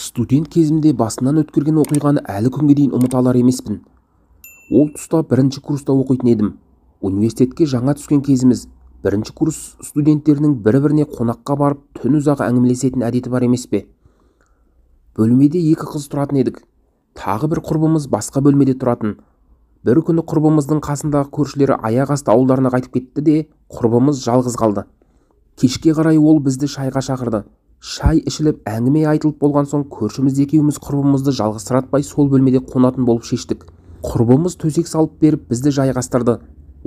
Студент кезімде басынан өткерген оқиғаны әлі күнге дейін ұмыта алар емеспін. Ол тұста бірінші курста оқитын едім. Университетке жаңа түскен кезіміз. Бірінші курс студенттерінің бір-біріне қонаққа барып түн ұзақ әңгімелесетін әдеті бар емес пе? Бөлмеде екі қыз тұратын едік. Тағы бір құрбымыз басқа бөлмеде тұратын. Бір күні құрбымыздың қасындағы көршілері аяқ асты ауылдарына қайтып кетті де, құрбымыз жалғыз қалды. Кешке қарай ол бізді шайға шақырды. Шай ішіліп, әңгіме айтылып болған соң көршіміз екеуміз құрбымызды жалғызсыратпай сол бөлмеде қонатын болып шештік. Құрбымыз төсек салып беріп бізді жайғастырды.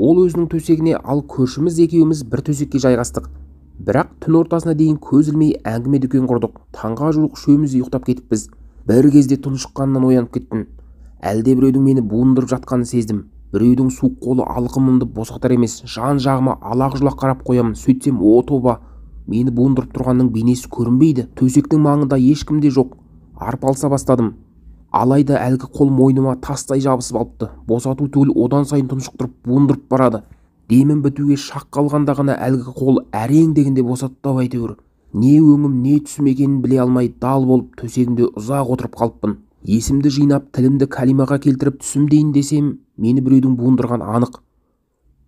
Ол өзінің төсегіне, ал көршіміз екеуміз бір төсекке жайғастық. Бірақ түн ортасына дейін көз ілмей әңгіме дүкен құрдық. Таңға жуық үшеуміз ұйықтап кетіппіз. Бір кезде тұншыққаннан оянып кеттім. Әлде біреудің мені буындырып жатқанын сездім. Біреудің суық қолы алқымымды босатар емес, жан-жағыма алақ-жұлақ қарап қоямын. Сөйтсем, о тоба, мені буындырып тұрғанның бейнесі көрінбейді. Төсектің маңында ешкім де жоқ. Арпалыса бастадым. Алайда әлгі қол мойныма тастай жабысып алыпты. Босату түгіл одан сайын тұншықтырып буындырып барады. Демім бітуге шақ қалғанда ғана әлгі қол әрең дегенде босатты әйтеуір. Не өңім не түсім екенін біле алмай дал болып төсегімде ұзақ отырып қалыппын. Есімді жинап, тілімді кәлимаға келтіріп түсім дейін десем, мені біреудің буындырған анық.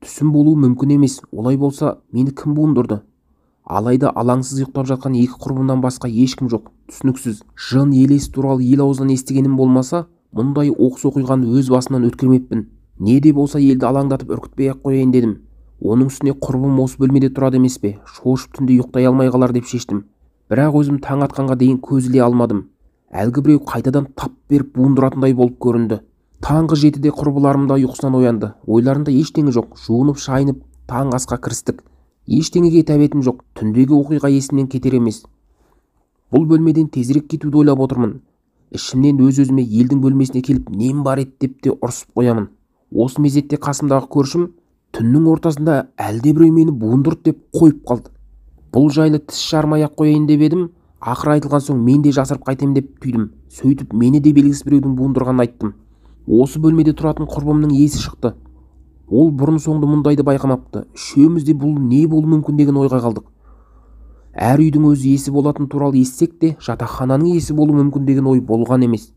Түсім болуы мүмкін емес. Олай болса, мені кім буындырды? Алайда алаңсыз ұйықтап жатқан екі құрбымнан басқа ешкім жоқ. Түсініксіз. Жын елес туралы ел аузынан естігенім болмаса, мұндай оқыс оқиғаны өз басынан өткермеппін. Не де болса елді алаңдатып үркітпей-ақ қояйын дедім. Оның үстіне құрбым осы бөлмеде тұрады емес пе? Шошып түнде ұйықтай алмай қалар деп шештім. Бірақ өзім таң атқанға дейін көз іле алмадым. Әлгі біреу қайтадан тап беріп буындыратындай болып көрінді. Таңғы 7-де құрбыларым да ұйқысынан оянды. Ойларында ештеңе жоқ. Жуынып шайынып таң асқа кірістік. Ештеңеге тәбетім жоқ. Түндегі оқиға есімнен кетер емес. Бұл бөлмеден тезірек кетуді ойлап отырмын. Ішімнен өз-өзіме елдің бөлмесіне келіп нем бар еді деп те ұрсып қоямын. Осы мезетте қасымдағы көршім түннің ортасында әлде біреу мені буындырды деп қойып қалды. Бұл жайлы тіс жармай-ақ қояйын деп едім. Ақыр айтылған соң мен де жасырып қайтем деп түйдім. Сөйтіп мені де белгісіз біреудің буындырғанын айттым. Осы бөлмеде тұратын құрбымның есі шықты. Ол бұрын-соңды мұндайды байқамапты. Үшеуміз де бұл не болуы мүмкін деген ойға қалдық. Әр үйдің өз иесі болатын туралы естісек те, жатақхананың иесі болуы мүмкін деген ой болған емес.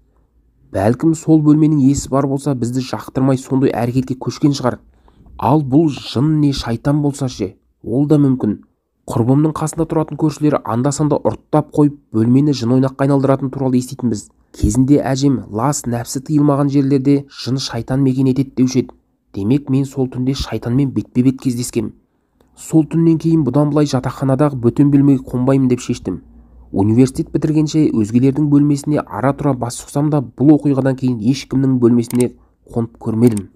Бәлкім сол бөлменің иесі бар болса, бізді жақтырмай сондай әрекетке көшкен шығар. Ал бұл жын не шайтан болса ше, ол да мүмкін. Құрбымның қасында тұратын көршілері анда-санда ұрттап қойып, бөлмені жын ойнаққа айналдыратын туралы еститінбіз. Кезінде әжем лас нәпсі тыйылмаған жерлерде жын шайтан мекен етеді деуші еді. Демек мен сол түнде шайтанмен бетпе-бет кездескем. Сол түннен кейін бұдан былай жатақханадағы бөтен бөлмеге қонбаймын деп шештім. Университет бітіргенше өзгелердің бөлмесіне ара-тұра бас сұқсам да, бұл оқиғадан кейін ешкімнің бөлмесіне қонып көрмедім.